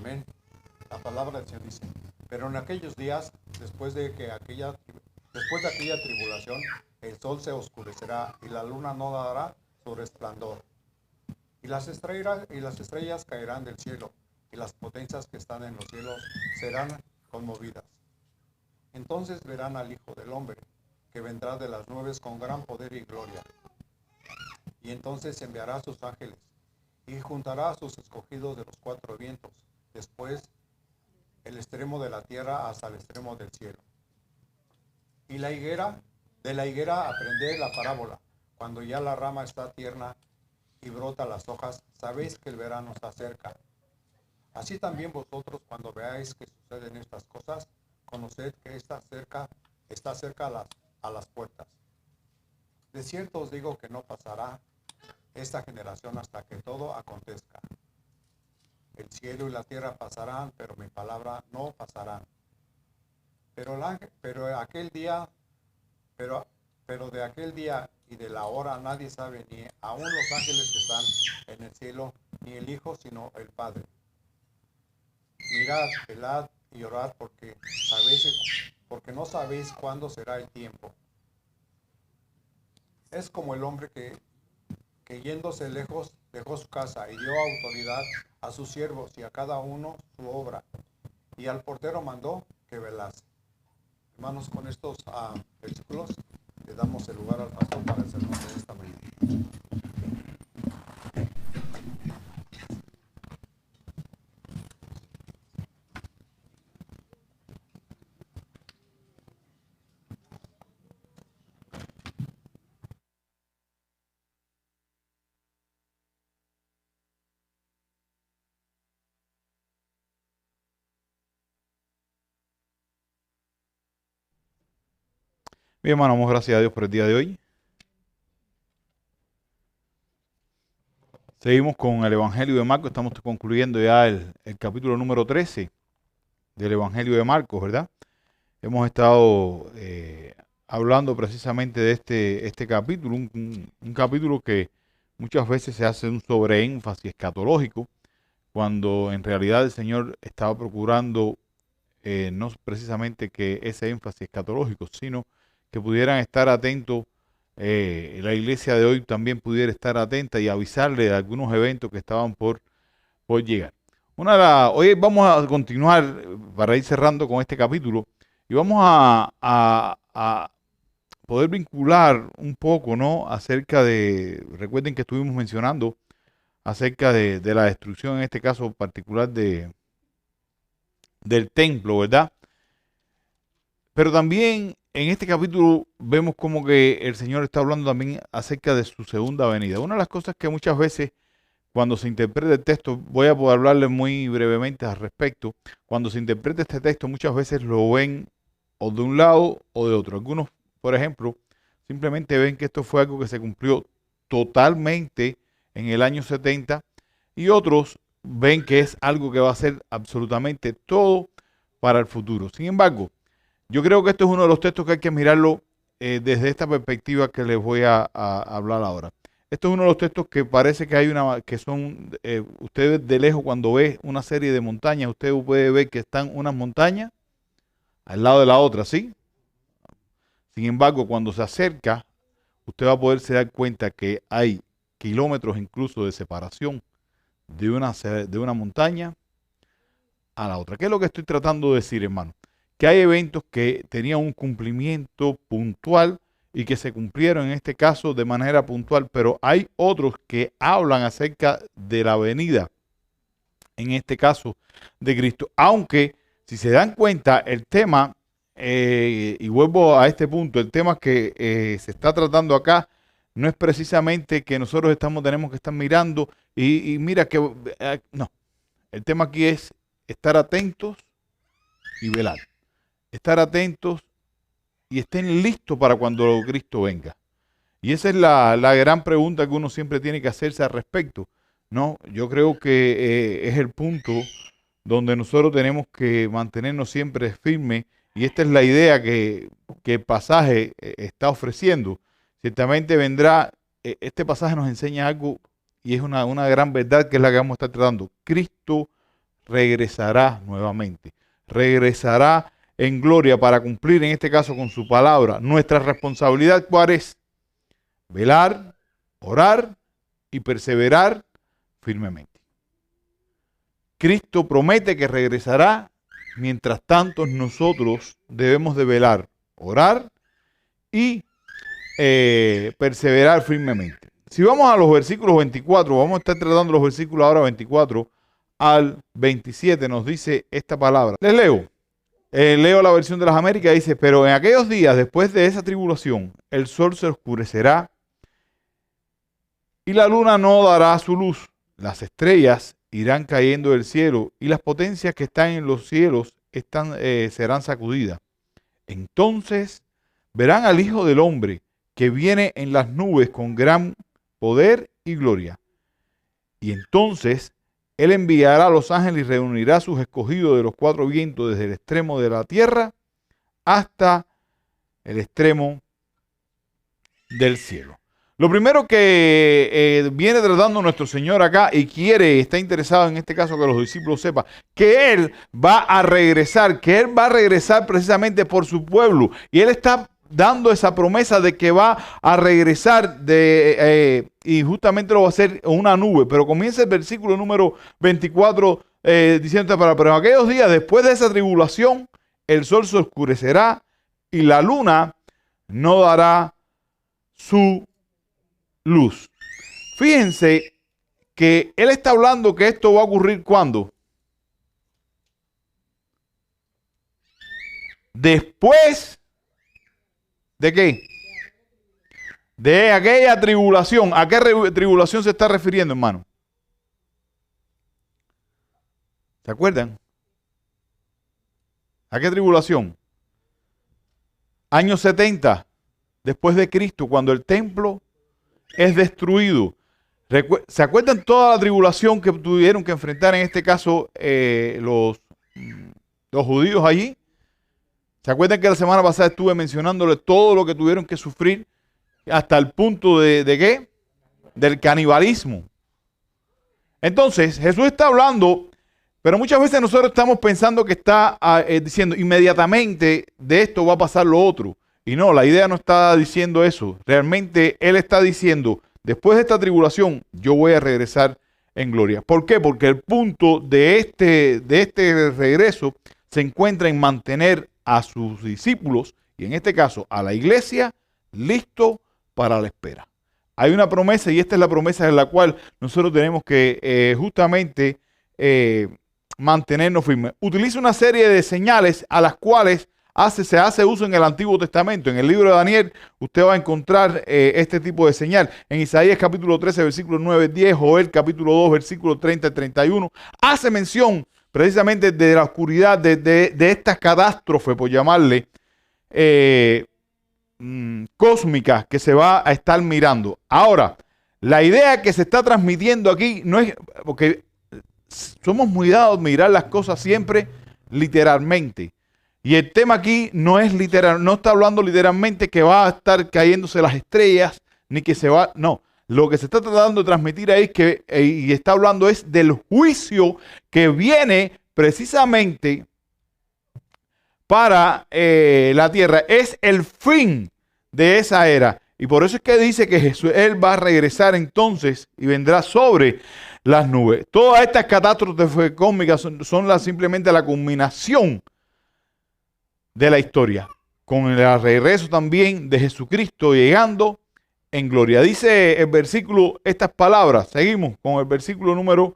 Amén. La palabra del Señor dice, pero en aquellos días, después de aquella tribulación, el sol se oscurecerá y la luna no dará su resplandor. Y las estrellas caerán del cielo, y las potencias que están en los cielos serán conmovidas. Entonces verán al Hijo del Hombre, que vendrá de las nubes con gran poder y gloria. Y entonces enviará a sus ángeles, y juntará a sus escogidos de los cuatro vientos, después el extremo de la tierra hasta el extremo del cielo. Y de la higuera aprended la parábola. Cuando ya la rama está tierna y brota las hojas, sabéis que el verano está cerca. Así también vosotros, cuando veáis que suceden estas cosas, conoced que está cerca a las puertas. De cierto os digo que no pasará esta generación hasta que todo acontezca. El cielo y la tierra pasarán, pero mi palabra no pasarán. Pero de aquel día y de la hora nadie sabe, ni aun los ángeles que están en el cielo, ni el Hijo, sino el Padre. Mirad, velad y orad, porque no sabéis cuándo será el tiempo. Es como el hombre que yéndose lejos dejó su casa y dio autoridad a sus siervos y a cada uno su obra, y al portero mandó que velase. Hermanos, con estos versículos le damos el lugar al pastor para el sermón de esta mañana. Bien, hermano, damos gracias a Dios por el día de hoy. Seguimos con el Evangelio de Marcos. Estamos concluyendo ya el capítulo número 13 del Evangelio de Marcos, ¿verdad? Hemos estado hablando precisamente de este capítulo, un capítulo que muchas veces se hace un sobreénfasis escatológico, cuando en realidad el Señor estaba procurando no precisamente que ese énfasis escatológico, sino que pudieran estar atentos, la iglesia de hoy también pudiera estar atenta y avisarle de algunos eventos que estaban por llegar. Hoy vamos a continuar para ir cerrando con este capítulo y vamos a poder vincular un poco, ¿no? Recuerden que estuvimos mencionando acerca de la destrucción, en este caso particular del templo, ¿verdad? Pero también en este capítulo vemos como que el Señor está hablando también acerca de su segunda venida. Una de las cosas que muchas veces cuando se interpreta el texto, voy a poder hablarles muy brevemente al respecto, cuando se interpreta este texto muchas veces lo ven o de un lado o de otro. Algunos, por ejemplo, simplemente ven que esto fue algo que se cumplió totalmente en el año 70 y otros ven que es algo que va a ser absolutamente todo para el futuro. Sin embargo, yo creo que esto es uno de los textos que hay que mirarlo desde esta perspectiva que les voy a hablar ahora. Esto es uno de los textos que parece que ustedes de lejos cuando ve una serie de montañas, usted puede ver que están unas montañas al lado de la otra, ¿sí? Sin embargo, cuando se acerca, usted va a poderse dar cuenta que hay kilómetros incluso de separación de una montaña a la otra. ¿Qué es lo que estoy tratando de decir, hermano? Que hay eventos que tenían un cumplimiento puntual y que se cumplieron en este caso de manera puntual, pero hay otros que hablan acerca de la venida, en este caso de Cristo. Aunque, si se dan cuenta, el tema, y vuelvo a este punto, el tema que se está tratando acá no es precisamente que nosotros tenemos que estar mirando y mira que, no, el tema aquí es estar atentos y velar. Estar atentos y estén listos para cuando Cristo venga. Y esa es la gran pregunta que uno siempre tiene que hacerse al respecto, ¿no? Yo creo que es el punto donde nosotros tenemos que mantenernos siempre firmes y esta es la idea que el pasaje está ofreciendo. Ciertamente vendrá, este pasaje nos enseña algo y es una gran verdad que es la que vamos a estar tratando. Cristo regresará nuevamente. Regresará en gloria para cumplir, en este caso, con su palabra. Nuestra responsabilidad, ¿cuál es? Velar, orar y perseverar firmemente. Cristo promete que regresará. Mientras tanto, nosotros debemos de velar, orar y perseverar firmemente. Si vamos a los versículos 24, vamos a estar tratando los versículos ahora 24 al 27, nos dice esta palabra. Les leo. Leo la versión de las Américas, dice: pero en aquellos días, después de esa tribulación, el sol se oscurecerá y la luna no dará su luz. Las estrellas irán cayendo del cielo y las potencias que están en los cielos serán sacudidas. Entonces verán al Hijo del Hombre que viene en las nubes con gran poder y gloria. Y entonces Él enviará a los ángeles y reunirá a sus escogidos de los cuatro vientos, desde el extremo de la tierra hasta el extremo del cielo. Lo primero que viene tratando nuestro Señor acá y está interesado en este caso que los discípulos sepan, que Él va a regresar, precisamente por su pueblo. Y Él está dando esa promesa de que va a regresar y justamente lo va a hacer en una nube. Pero comienza el versículo número 24 diciendo: pero en aquellos días, después de esa tribulación, el sol se oscurecerá y la luna no dará su luz. Fíjense que Él está hablando que esto va a ocurrir ¿cuándo? Después ¿de qué? De aquella tribulación. ¿A qué tribulación se está refiriendo, hermano? ¿Se acuerdan? ¿A qué tribulación? Años 70 después de Cristo, cuando el templo es destruido. ¿Se acuerdan toda la tribulación que tuvieron que enfrentar, en este caso, los judíos allí? ¿Se acuerdan que la semana pasada estuve mencionándole todo lo que tuvieron que sufrir hasta el punto de qué? Del canibalismo. Entonces, Jesús está hablando, pero muchas veces nosotros estamos pensando que está diciendo inmediatamente de esto va a pasar lo otro. Y no, la idea no está diciendo eso. Realmente Él está diciendo: después de esta tribulación, yo voy a regresar en gloria. ¿Por qué? Porque el punto de este regreso se encuentra en mantener a sus discípulos, y en este caso a la iglesia, listo para la espera. Hay una promesa, y esta es la promesa en la cual nosotros tenemos que justamente mantenernos firmes. Utiliza una serie de señales a las cuales se hace uso en el Antiguo Testamento. En el libro de Daniel usted va a encontrar este tipo de señal. En Isaías capítulo 13, versículo 9, 10, Joel capítulo 2, versículo 30 y 31, hace mención precisamente de la oscuridad, de esta catástrofe, por llamarle, cósmica que se va a estar mirando. Ahora, la idea que se está transmitiendo aquí no es, porque somos muy dados a mirar las cosas siempre literalmente. Y el tema aquí no es literal, no está hablando literalmente que va a estar cayéndose las estrellas, ni que se va, no. Lo que se está tratando de transmitir ahí y está hablando es del juicio que viene precisamente para la tierra. Es el fin de esa era. Y por eso es que dice que Él va a regresar entonces y vendrá sobre las nubes. Todas estas catástrofes cósmicas son simplemente la culminación de la historia, con el regreso también de Jesucristo llegando en gloria. Dice el versículo estas palabras. Seguimos con el versículo número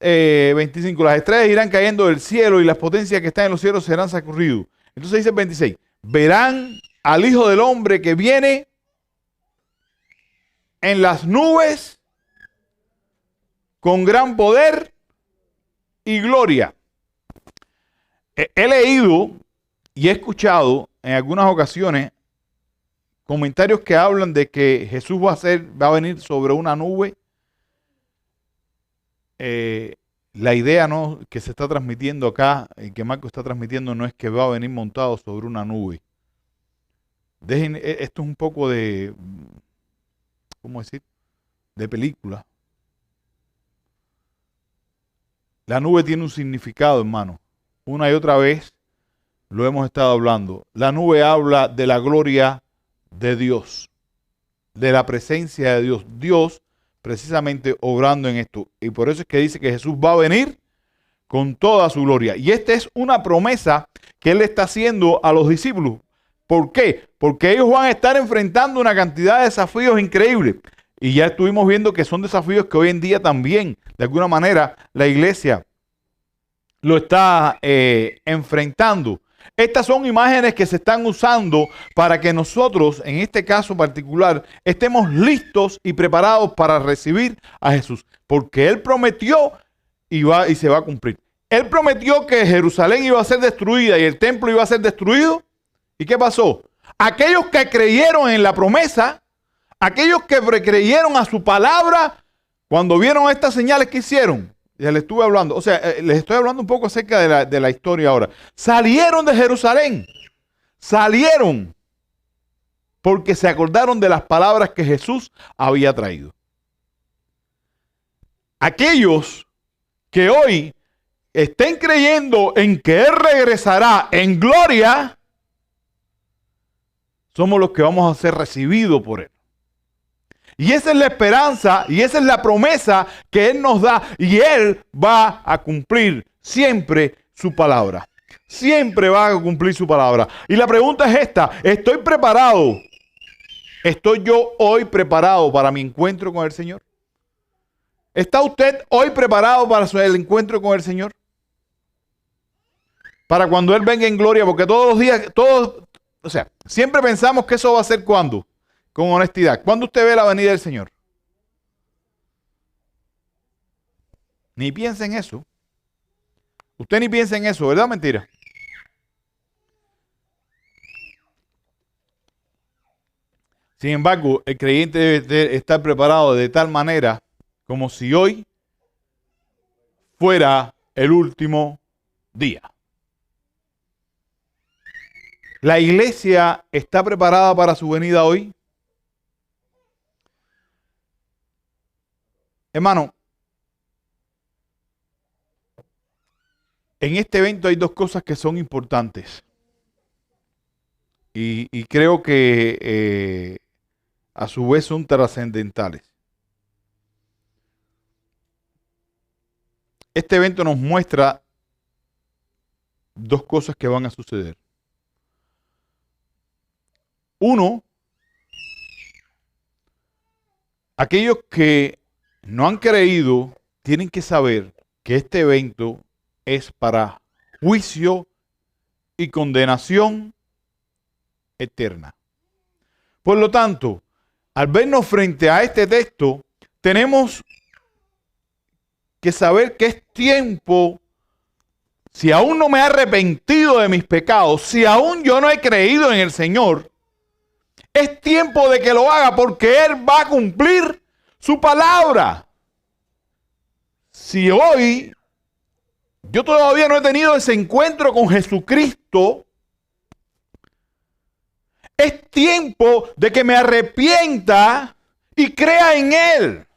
25. Las estrellas irán cayendo del cielo y las potencias que están en los cielos serán sacudidas. Entonces dice el 26. Verán al Hijo del Hombre que viene en las nubes con gran poder y gloria. He leído y he escuchado en algunas ocasiones comentarios que hablan de que Jesús va a venir sobre una nube. La idea que se está transmitiendo acá, que Marco está transmitiendo, no es que va a venir montado sobre una nube. Esto es un poco de, ¿cómo decir? De película. La nube tiene un significado, hermano. Una y otra vez lo hemos estado hablando. La nube habla de la gloria de Dios, de la presencia de Dios. Dios precisamente obrando en esto. Y por eso es que dice que Jesús va a venir con toda su gloria. Y esta es una promesa que Él le está haciendo a los discípulos. ¿Por qué? Porque ellos van a estar enfrentando una cantidad de desafíos increíbles. Y ya estuvimos viendo que son desafíos que hoy en día también, de alguna manera, la iglesia lo está enfrentando. Estas son imágenes que se están usando para que nosotros, en este caso particular, estemos listos y preparados para recibir a Jesús. Porque Él prometió y se va a cumplir. Él prometió que Jerusalén iba a ser destruida y el templo iba a ser destruido. ¿Y qué pasó? Aquellos que creyeron en la promesa, aquellos que creyeron a su palabra, cuando vieron estas señales que hicieron, ya les estuve hablando, o sea, les estoy hablando un poco acerca de la historia ahora. Salieron de Jerusalén, salieron porque se acordaron de las palabras que Jesús había traído. Aquellos que hoy estén creyendo en que Él regresará en gloria, somos los que vamos a ser recibidos por Él. Y esa es la esperanza y esa es la promesa que Él nos da. Y Él va a cumplir siempre su palabra. Siempre va a cumplir su palabra. Y la pregunta es esta: ¿estoy preparado? ¿Estoy yo hoy preparado para mi encuentro con el Señor? ¿Está usted hoy preparado para el encuentro con el Señor? Para cuando Él venga en gloria, porque todos los días, siempre pensamos que eso va a ser ¿cuándo? Con honestidad. ¿Cuándo usted ve la venida del Señor? Ni piensa en eso. Usted ni piensa en eso, ¿verdad o mentira? Sin embargo, el creyente debe estar preparado de tal manera como si hoy fuera el último día. ¿La iglesia está preparada para su venida hoy? Hermano, en este evento hay dos cosas que son importantes. Y creo que a su vez son trascendentales. Este evento nos muestra dos cosas que van a suceder. Uno, aquellos que no han creído tienen que saber que este evento es para juicio y condenación eterna. Por lo tanto, al vernos frente a este texto, tenemos que saber que es tiempo, si aún no me he arrepentido de mis pecados, si aún yo no he creído en el Señor, es tiempo de que lo haga porque Él va a cumplir su palabra. Si hoy yo todavía no he tenido ese encuentro con Jesucristo, es tiempo de que me arrepienta y crea en Él.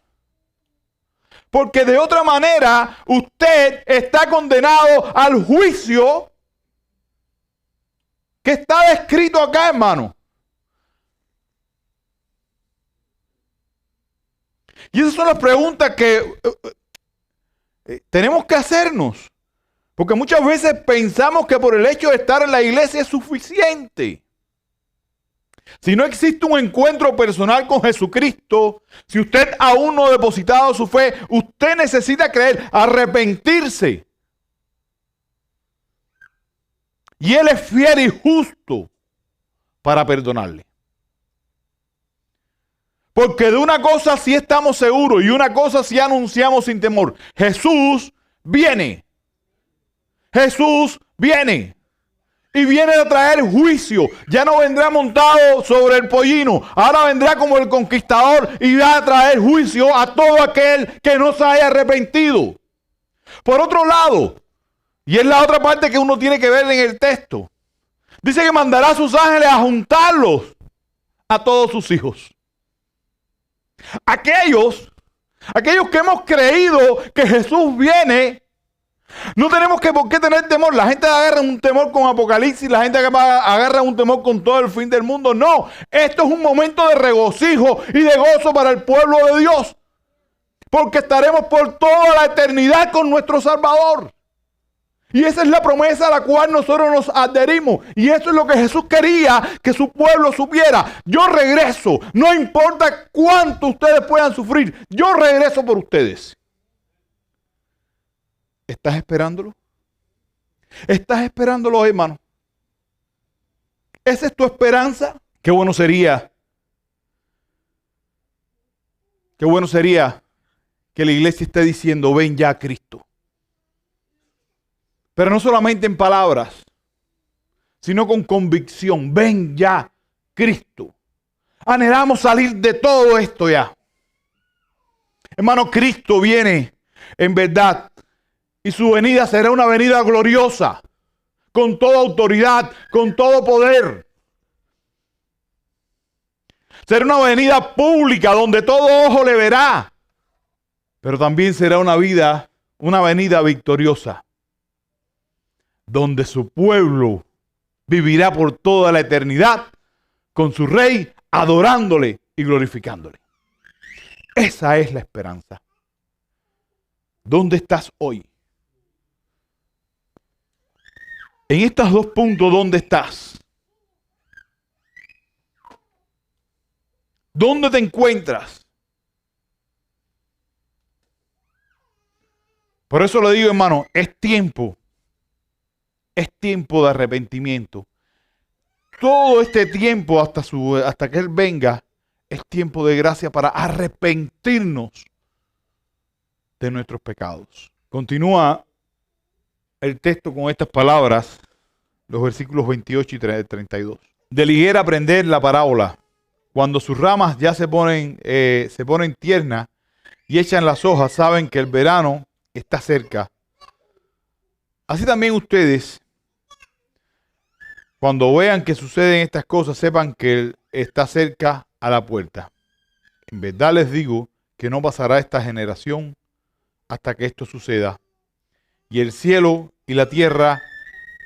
Porque de otra manera usted está condenado al juicio que está descrito acá, hermano. Y esas son las preguntas que tenemos que hacernos. Porque muchas veces pensamos que por el hecho de estar en la iglesia es suficiente. Si no existe un encuentro personal con Jesucristo, si usted aún no ha depositado su fe, usted necesita creer, arrepentirse. Y Él es fiel y justo para perdonarle. Porque de una cosa sí estamos seguros y una cosa sí anunciamos sin temor. Jesús viene. Jesús viene. Y viene a traer juicio. Ya no vendrá montado sobre el pollino. Ahora vendrá como el conquistador y va a traer juicio a todo aquel que no se haya arrepentido. Por otro lado, y es la otra parte que uno tiene que ver en el texto, dice que mandará a sus ángeles a juntarlos a todos sus hijos. Aquellos que hemos creído que Jesús viene No tenemos por qué tener temor. La gente agarra un temor con Apocalipsis, la gente agarra un temor con todo el fin del mundo. No, esto es un momento de regocijo y de gozo para el pueblo de Dios. Porque estaremos por toda la eternidad con nuestro Salvador. Y esa es la promesa a la cual nosotros nos adherimos. Y eso es lo que Jesús quería que su pueblo supiera. Yo regreso. No importa cuánto ustedes puedan sufrir. Yo regreso por ustedes. ¿Estás esperándolo? ¿Estás esperándolo, hermano? ¿Esa es tu esperanza? Qué bueno sería. Qué bueno sería que la iglesia esté diciendo, ven ya Cristo. Pero no solamente en palabras, sino con convicción. Ven ya, Cristo. Anhelamos salir de todo esto ya. Hermano, Cristo viene en verdad. Y su venida será una venida gloriosa. Con toda autoridad, con todo poder. Será una venida pública donde todo ojo le verá. Pero también será una venida victoriosa. Donde su pueblo vivirá por toda la eternidad con su rey, adorándole y glorificándole. Esa es la esperanza. ¿Dónde estás hoy? En estos dos puntos, ¿dónde estás? ¿Dónde te encuentras? Por eso le digo, hermano, es tiempo de arrepentimiento. Todo este tiempo hasta que Él venga, es tiempo de gracia para arrepentirnos de nuestros pecados. Continúa el texto con estas palabras, los versículos 28 y 32. De ligera aprender la parábola, cuando sus ramas ya se ponen tiernas y echan las hojas, saben que el verano está cerca. Así también ustedes, cuando vean que suceden estas cosas, sepan que Él está cerca a la puerta. En verdad les digo que no pasará esta generación hasta que esto suceda. Y el cielo y la tierra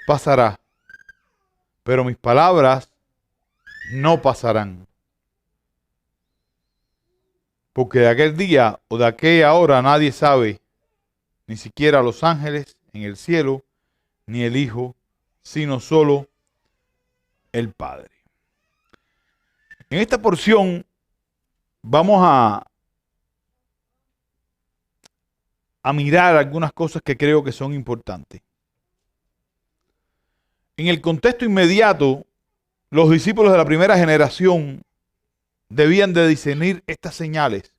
pasará, pero mis palabras no pasarán. Porque de aquel día o de aquella hora nadie sabe, ni siquiera los ángeles en el cielo, ni el Hijo, sino solo el Padre. En esta porción vamos a mirar algunas cosas que creo que son importantes. En el contexto inmediato, los discípulos de la primera generación debían de discernir estas señales,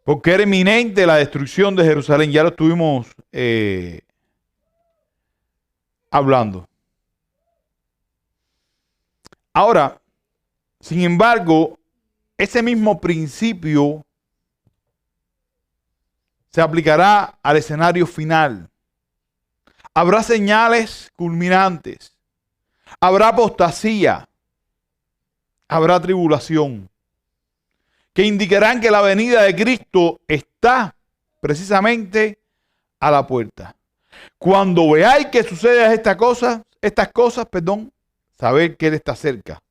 porque era inminente la destrucción de Jerusalén. Ya lo estuvimos hablando. Ahora, sin embargo, ese mismo principio se aplicará al escenario final. Habrá señales culminantes. Habrá apostasía. Habrá tribulación. Que indicarán que la venida de Cristo está precisamente a la puerta. Cuando veáis que suceden estas cosas, saber que Él está cerca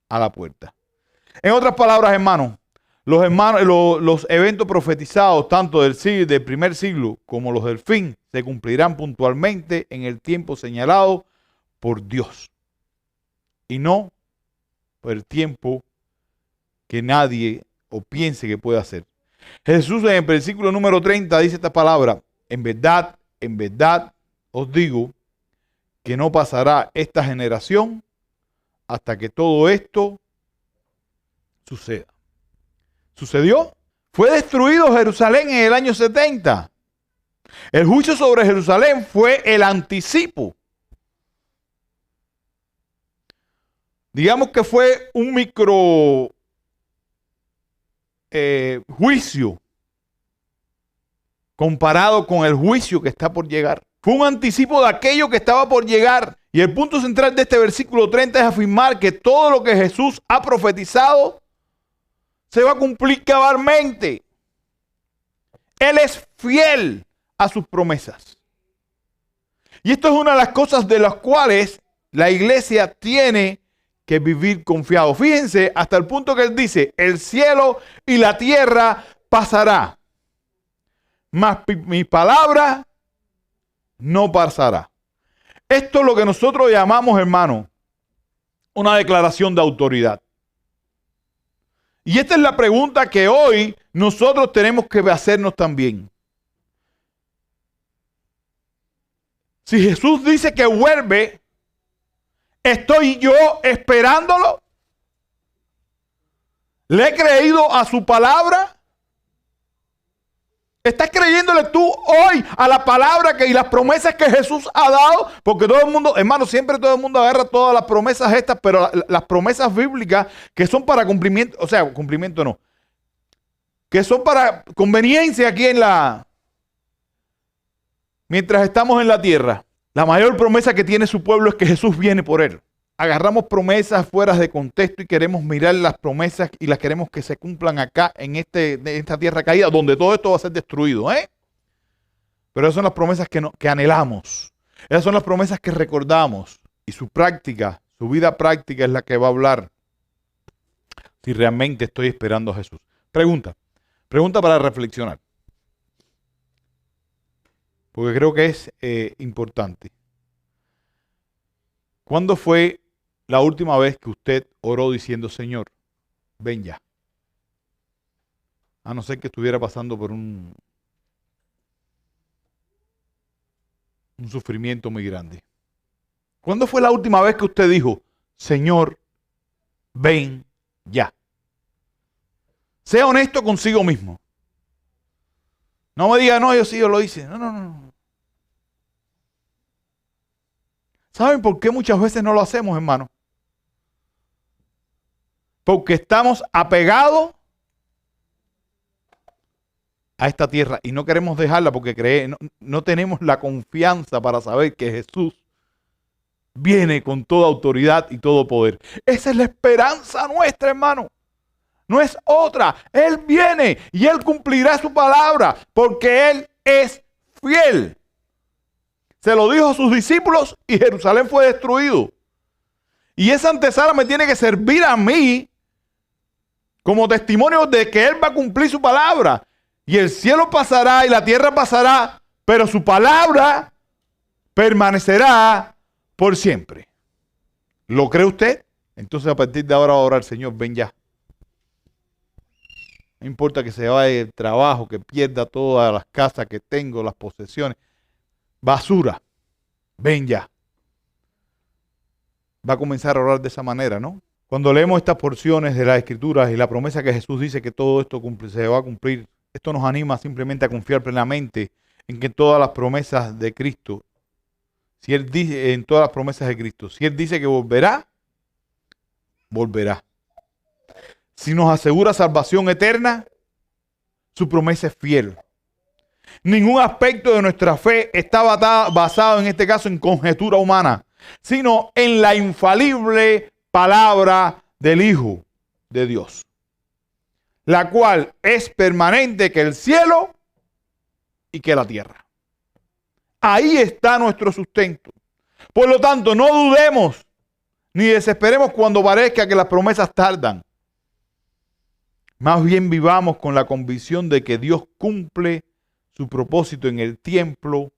a la puerta. En otras palabras, hermanos, los eventos profetizados, tanto del primer siglo como los del fin, se cumplirán puntualmente en el tiempo señalado por Dios. Y no por el tiempo que nadie o piense que puede hacer. Jesús en el versículo número 30 dice esta palabra: en verdad os digo que no pasará esta generación hasta que todo esto suceda. ¿Sucedió? Fue destruido Jerusalén en el año 70. El juicio sobre Jerusalén fue el anticipo. Digamos que fue un micro juicio comparado con el juicio que está por llegar. Fue un anticipo de aquello que estaba por llegar. Y el punto central de este versículo 30 es afirmar que todo lo que Jesús ha profetizado se va a cumplir cabalmente. Él es fiel a sus promesas. Y esto es una de las cosas de las cuales la iglesia tiene que vivir confiado. Fíjense hasta el punto que él dice, el cielo y la tierra pasará, mas mi palabra no pasará. Esto es lo que nosotros llamamos, hermano, una declaración de autoridad. Y esta es la pregunta que hoy nosotros tenemos que hacernos también. Si Jesús dice que vuelve, ¿estoy yo esperándolo? ¿Le he creído a su palabra? ¿Estás creyéndole tú hoy a la palabra y las promesas que Jesús ha dado? Porque todo el mundo, hermano, siempre todo el mundo agarra todas las promesas estas, pero las promesas bíblicas que son para cumplimiento, o sea, cumplimiento no, que son para conveniencia aquí mientras estamos en la tierra. La mayor promesa que tiene su pueblo es que Jesús viene por él. Agarramos promesas fuera de contexto y queremos mirar las promesas y las queremos que se cumplan acá en esta tierra caída, donde todo esto va a ser destruido. Pero esas son las promesas que anhelamos. Esas son las promesas que recordamos. Y su práctica, su vida práctica es la que va a hablar si realmente estoy esperando a Jesús. Pregunta para reflexionar. Porque creo que es importante. ¿Cuándo fue la última vez que usted oró diciendo, Señor, ven ya? A no ser que estuviera pasando por un sufrimiento muy grande. ¿Cuándo fue la última vez que usted dijo, Señor, ven ya? Sea honesto consigo mismo. No me diga, no, yo lo hice. No. ¿Saben por qué muchas veces no lo hacemos, hermano? Porque estamos apegados a esta tierra y no queremos dejarla porque no tenemos la confianza para saber que Jesús viene con toda autoridad y todo poder. Esa es la esperanza nuestra, hermano. No es otra. Él viene y Él cumplirá su palabra porque Él es fiel. Se lo dijo a sus discípulos y Jerusalén fue destruido. Y esa antesala me tiene que servir a mí como testimonio de que Él va a cumplir su palabra. Y el cielo pasará y la tierra pasará, pero su palabra permanecerá por siempre. ¿Lo cree usted? Entonces a partir de ahora va a orar, Señor, ven ya. No importa que se vaya el trabajo, que pierda todas las casas que tengo, las posesiones. Basura, ven ya. Va a comenzar a orar de esa manera, ¿no? Cuando leemos estas porciones de las Escrituras y la promesa que Jesús dice que todo esto se va a cumplir, esto nos anima simplemente a confiar plenamente en que todas las promesas de Cristo, si Él dice, en todas las promesas de Cristo, si Él dice que volverá, volverá. Si nos asegura salvación eterna, su promesa es fiel. Ningún aspecto de nuestra fe está basado en este caso en conjetura humana, sino en la infalible palabra del Hijo de Dios, la cual es permanente que el cielo y que la tierra. Ahí está nuestro sustento. Por lo tanto, no dudemos ni desesperemos cuando parezca que las promesas tardan. Más bien vivamos con la convicción de que Dios cumple su propósito en el tiempo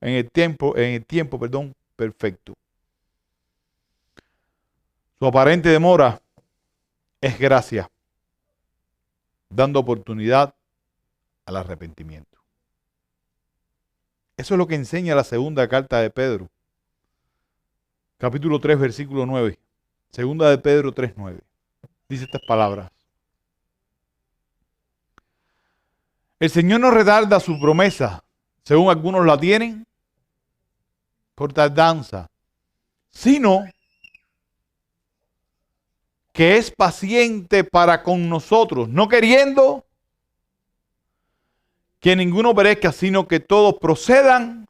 perfecto. Su aparente demora es gracia, dando oportunidad al arrepentimiento. Eso es lo que enseña la segunda carta de Pedro. Capítulo 3, versículo 9. Segunda de Pedro 3, 9. Dice estas palabras. El Señor no retarda su promesa, según algunos la tienen, por tardanza, sino que es paciente para con nosotros, no queriendo que ninguno perezca, sino que todos procedan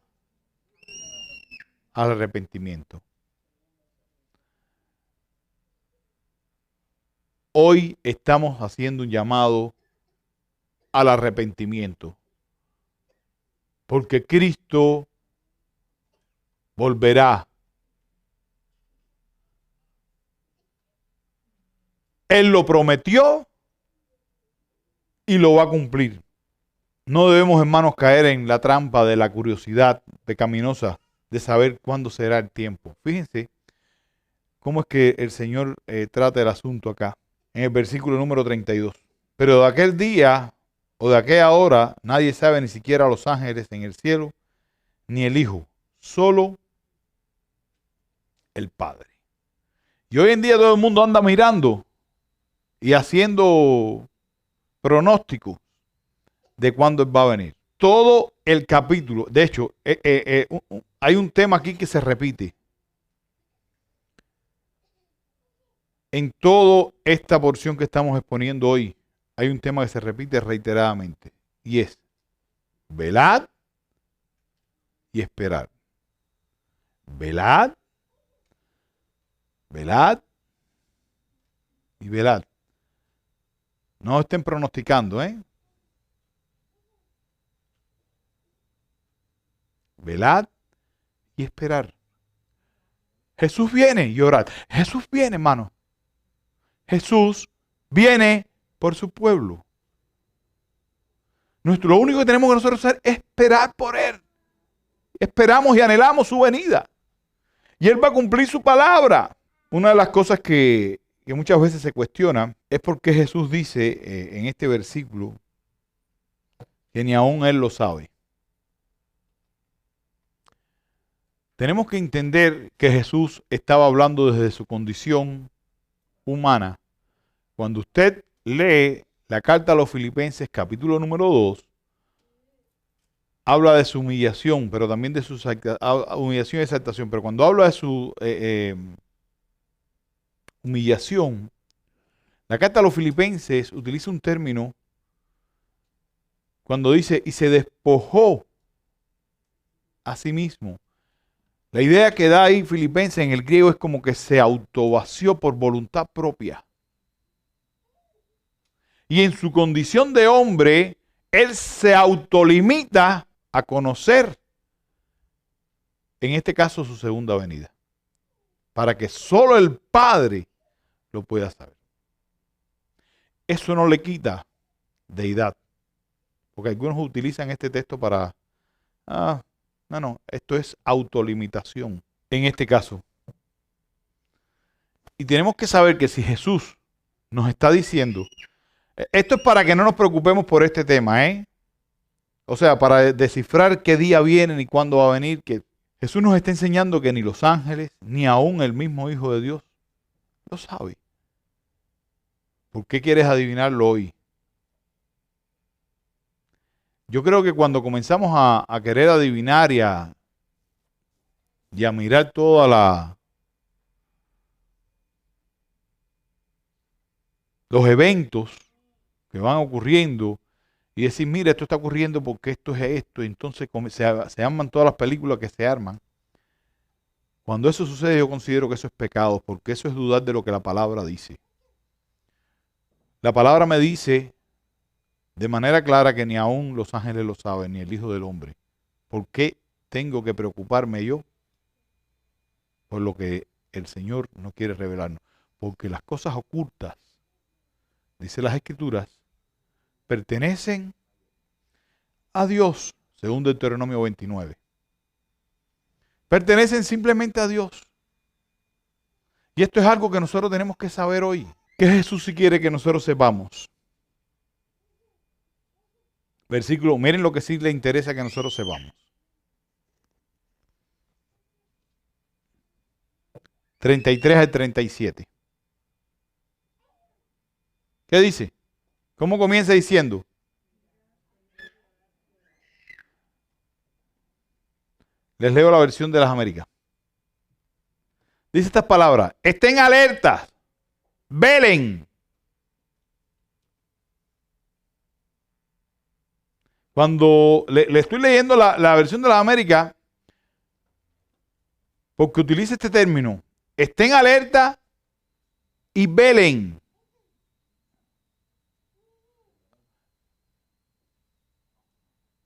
al arrepentimiento. Hoy estamos haciendo un llamado al arrepentimiento. porque Cristo volverá. Él lo prometió y lo va a cumplir. No debemos, hermanos, caer en la trampa de la curiosidad pecaminosa de saber cuándo será el tiempo. Fíjense cómo es que el Señor trata el asunto acá, en el versículo número 32. Pero de aquel día o de aquella hora nadie sabe, ni siquiera los ángeles en el cielo, ni el Hijo, solo el Padre. Y hoy en día todo el mundo anda mirando y haciendo pronósticos de cuándo Él va a venir. Todo el capítulo, de hecho, hay un tema aquí que se repite en toda esta porción que estamos exponiendo hoy. Hay un tema que se repite reiteradamente y es velad y esperar. Velad, velad y velad. No estén pronosticando, ¿eh? Velad y esperar. Jesús viene y orad. Jesús viene, hermano. Jesús viene por su pueblo. Lo único que tenemos que nosotros hacer es esperar por Él. Esperamos y anhelamos su venida. Y Él va a cumplir su palabra. Una de las cosas que muchas veces se cuestiona es porque Jesús dice en este versículo que ni aún Él lo sabe. Tenemos que entender que Jesús estaba hablando desde su condición humana. Cuando usted lee la carta a los Filipenses, capítulo número 2, habla de su humillación, pero también de su humillación y exaltación. Pero cuando habla de su humillación, la carta a los Filipenses utiliza un término cuando dice, y se despojó a sí mismo. La idea que da ahí Filipenses en el griego es como que se autovació por voluntad propia. Y en su condición de hombre, Él se autolimita a conocer, en este caso, su segunda venida, para que solo el Padre lo pueda saber. Eso no le quita deidad, porque algunos utilizan este texto para, no, esto es autolimitación en este caso. Y tenemos que saber que si Jesús nos está diciendo, esto es para que no nos preocupemos por este tema, o sea, para descifrar qué día viene ni cuándo va a venir, que Jesús nos está enseñando que ni los ángeles, ni aún el mismo Hijo de Dios lo sabe. ¿Por qué quieres adivinarlo hoy? Yo creo que cuando comenzamos a querer adivinar y a mirar toda los eventos que van ocurriendo y decir, mira, esto está ocurriendo porque esto es esto, y entonces se arman todas las películas que se arman. Cuando eso sucede, yo considero que eso es pecado, porque eso es dudar de lo que la palabra dice. La palabra me dice de manera clara que ni aún los ángeles lo saben, ni el Hijo del Hombre. ¿Por qué tengo que preocuparme yo por lo que el Señor no quiere revelarnos? Porque las cosas ocultas, dice las Escrituras, pertenecen a Dios, según Deuteronomio 29. Pertenecen simplemente a Dios. Y esto es algo que nosotros tenemos que saber hoy. Que Jesús sí quiere que nosotros sepamos. Versículo, miren lo que sí le interesa que nosotros sepamos. 33 al 37. ¿Qué dice? ¿Cómo comienza diciendo? Les leo la versión de las Américas. Dice estas palabras: estén alertas, velen. Cuando le estoy leyendo la versión de las Américas, porque utiliza este término, estén alerta y velen.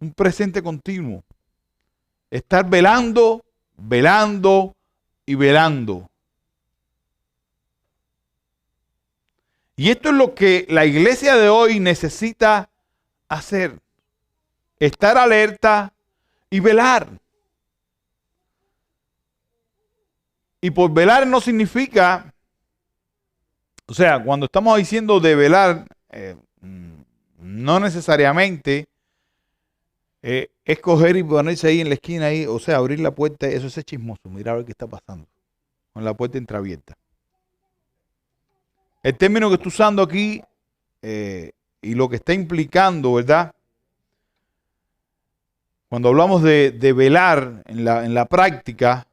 Un presente continuo. Estar velando, velando y velando. Y esto es lo que la iglesia de hoy necesita hacer. Estar alerta y velar. Y por velar no significa, o sea, cuando estamos diciendo de velar, no necesariamente es coger y ponerse ahí en la esquina, ahí, o sea, abrir la puerta, eso es chismoso, mirar a ver qué está pasando, con la puerta entreabierta. El término que estoy usando aquí y lo que está implicando, ¿verdad? Cuando hablamos de velar en la práctica,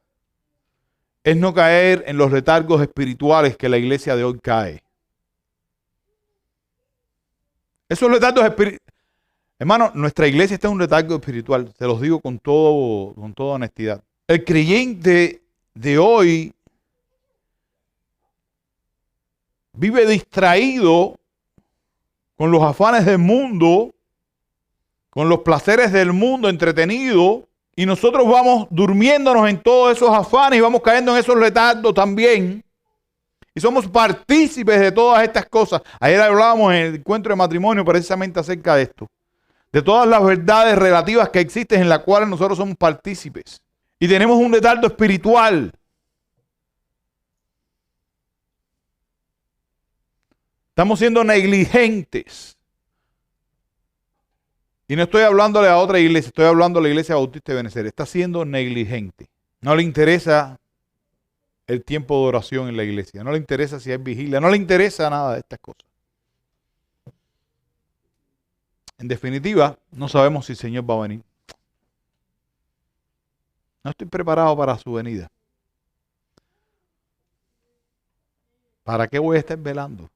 es no caer en los letargos espirituales que la iglesia de hoy cae. Esos letargos espirituales, hermano, nuestra iglesia está en un letargo espiritual, se los digo con toda honestidad. El creyente de hoy vive distraído con los afanes del mundo, con los placeres del mundo, entretenido, y nosotros vamos durmiéndonos en todos esos afanes y vamos cayendo en esos letardos también. Y somos partícipes de todas estas cosas. Ayer hablábamos en el encuentro de matrimonio precisamente acerca de esto. De todas las verdades relativas que existen en las cuales nosotros somos partícipes. Y tenemos un letardo espiritual. Estamos siendo negligentes. Y no estoy hablándole a otra iglesia, estoy hablando a la iglesia bautista de Benecer. Está siendo negligente. No le interesa el tiempo de oración en la iglesia. No le interesa si hay vigilia. No le interesa nada de estas cosas. En definitiva, no sabemos si el Señor va a venir. No estoy preparado para su venida. ¿Para qué voy a estar velando?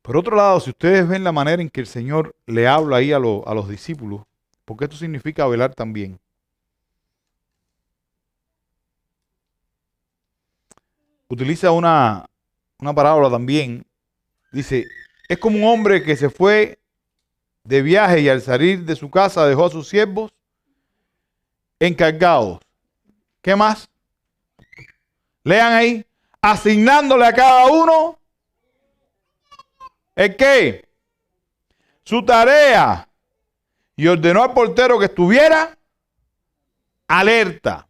Por otro lado, si ustedes ven la manera en que el Señor le habla ahí a los discípulos, porque esto significa velar también. Utiliza una parábola también. Dice, es como un hombre que se fue de viaje y al salir de su casa dejó a sus siervos encargados. ¿Qué más? Lean ahí. Asignándole a cada uno ¿el qué? Su tarea. Y ordenó al portero que estuviera alerta.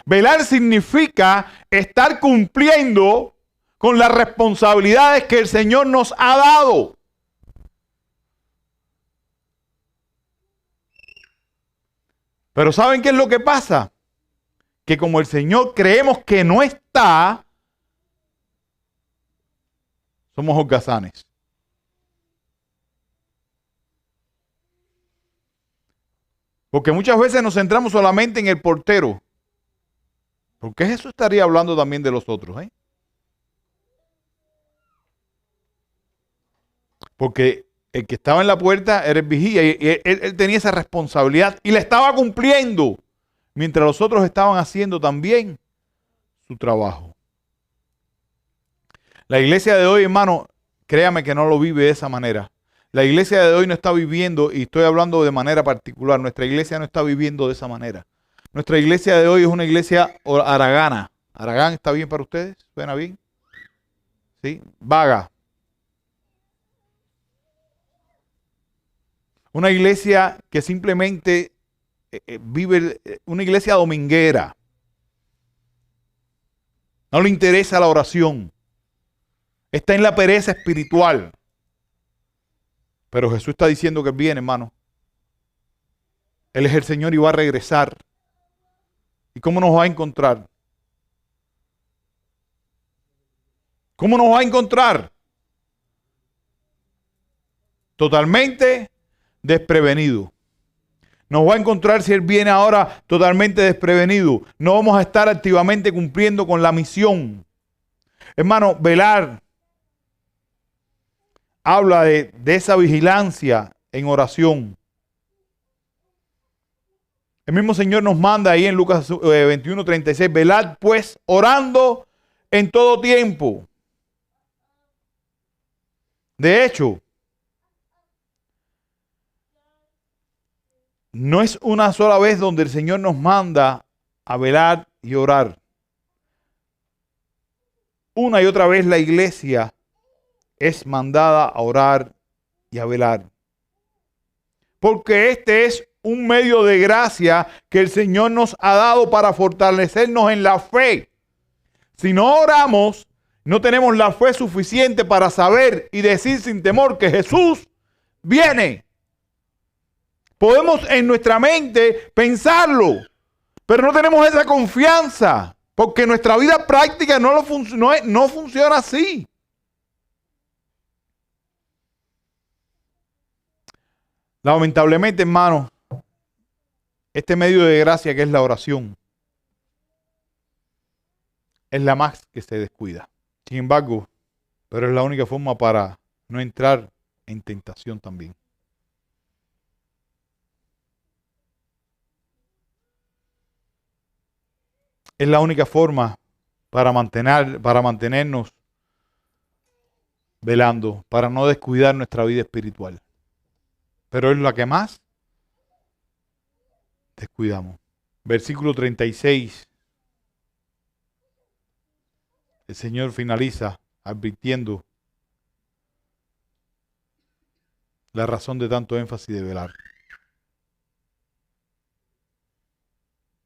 Velar significa estar cumpliendo con las responsabilidades que el Señor nos ha dado. Pero ¿saben qué es lo que pasa? Que como el Señor creemos que no está, somos holgazanes. Porque muchas veces nos centramos solamente en el portero. Porque Jesús estaría hablando también de los otros, ¿eh? Porque el que estaba en la puerta era el vigía y él tenía esa responsabilidad y la estaba cumpliendo, mientras los otros estaban haciendo también su trabajo. La iglesia de hoy, hermano, créame que no lo vive de esa manera. La iglesia de hoy no está viviendo, y estoy hablando de manera particular, nuestra iglesia no está viviendo de esa manera. Nuestra iglesia de hoy es una iglesia haragana. ¿Haragán está bien para ustedes? ¿Suena bien? ¿Sí? Vaga. Una iglesia que simplemente vive, una iglesia dominguera. No le interesa la oración. Está en la pereza espiritual. Pero Jesús está diciendo que Él viene, hermano. Él es el Señor y va a regresar. ¿Y cómo nos va a encontrar? ¿Cómo nos va a encontrar? Totalmente desprevenido. Nos va a encontrar si Él viene ahora totalmente desprevenido. No vamos a estar activamente cumpliendo con la misión. Hermano, velar habla de esa vigilancia en oración. El mismo Señor nos manda ahí en Lucas 21:36, velad pues orando en todo tiempo. De hecho, no es una sola vez donde el Señor nos manda a velar y orar. Una y otra vez la iglesia es mandada a orar y a velar. Porque este es un medio de gracia que el Señor nos ha dado para fortalecernos en la fe. Si no oramos, no tenemos la fe suficiente para saber y decir sin temor que Jesús viene. Podemos en nuestra mente pensarlo, pero no tenemos esa confianza, porque nuestra vida práctica no funciona así. Lamentablemente, hermanos, este medio de gracia que es la oración es la más que se descuida. Sin embargo, pero es la única forma para no entrar en tentación también. Es la única forma para mantenernos velando, para no descuidar nuestra vida espiritual. Pero es la que más descuidamos. Versículo 36. El Señor finaliza advirtiendo la razón de tanto énfasis de velar.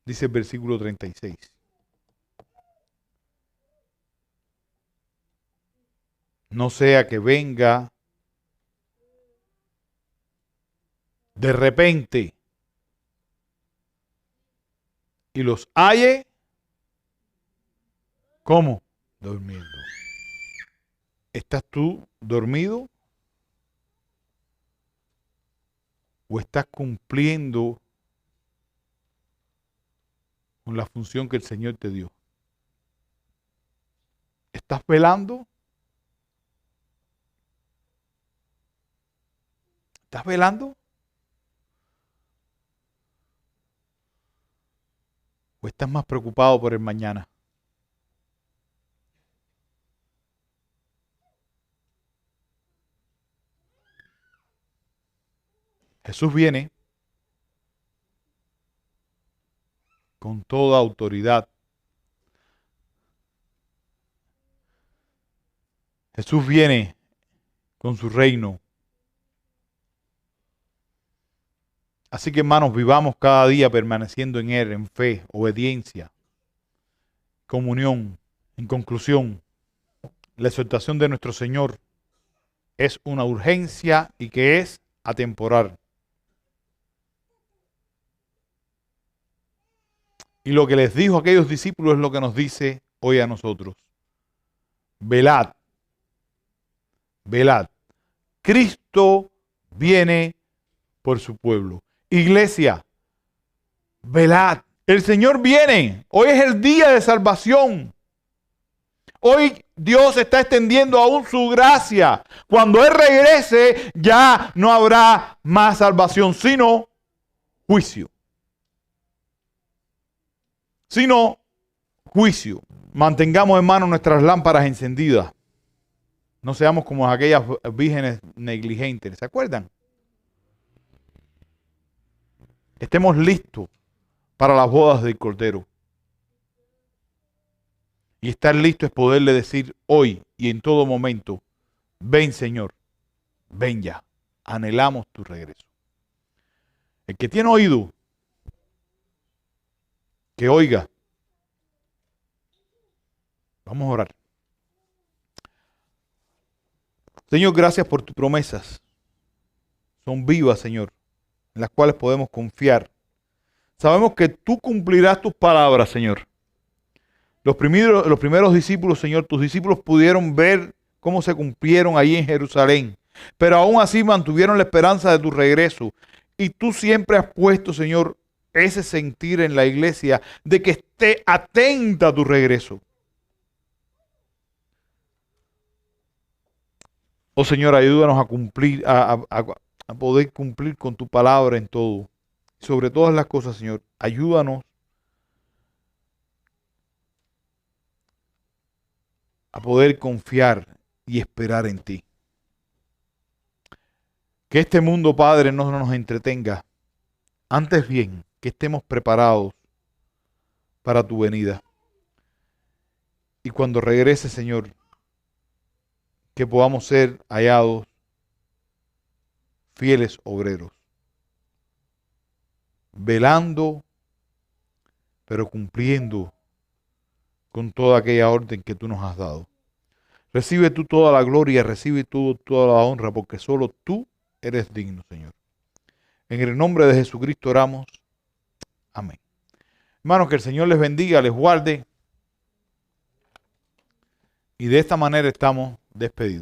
Dice el versículo 36. No sea que venga de repente y los halle, ¿cómo? Durmiendo. ¿Estás tú dormido? ¿O estás cumpliendo con la función que el Señor te dio? ¿Estás velando? ¿Estás velando? ¿O estás más preocupado por el mañana? Jesús viene con toda autoridad. Jesús viene con su reino. Así que, hermanos, vivamos cada día permaneciendo en Él, en fe, obediencia, comunión. En conclusión, la exhortación de nuestro Señor es una urgencia y que es atemporal. Y lo que les dijo a aquellos discípulos es lo que nos dice hoy a nosotros. Velad, velad. Cristo viene por su pueblo. Iglesia, velad. El Señor viene. Hoy es el día de salvación. Hoy Dios está extendiendo aún su gracia. Cuando Él regrese, ya no habrá más salvación, sino juicio. Sino juicio. Mantengamos, hermanos, nuestras lámparas encendidas. No seamos como aquellas vírgenes negligentes. ¿Se acuerdan? Estemos listos para las bodas del Cordero. Y estar listo es poderle decir hoy y en todo momento, ven Señor, ven ya, anhelamos tu regreso. El que tiene oído, que oiga. Vamos a orar. Señor, gracias por tus promesas. Son vivas, Señor, en las cuales podemos confiar. Sabemos que tú cumplirás tus palabras, Señor. Los primeros discípulos, Señor, tus discípulos pudieron ver cómo se cumplieron allí en Jerusalén. Pero aún así mantuvieron la esperanza de tu regreso. Y tú siempre has puesto, Señor, ese sentir en la iglesia de que esté atenta a tu regreso. Oh Señor, ayúdanos a cumplir, a poder cumplir con tu palabra en todo. Sobre todas las cosas, Señor, ayúdanos a poder confiar y esperar en ti. Que este mundo, Padre, no nos entretenga. Antes bien, que estemos preparados para tu venida. Y cuando regrese, Señor, que podamos ser hallados fieles obreros, velando, pero cumpliendo con toda aquella orden que tú nos has dado. Recibe tú toda la gloria, recibe tú toda la honra, porque solo tú eres digno, Señor. En el nombre de Jesucristo oramos. Amén. Hermanos, que el Señor les bendiga, les guarde. Y de esta manera estamos despedidos.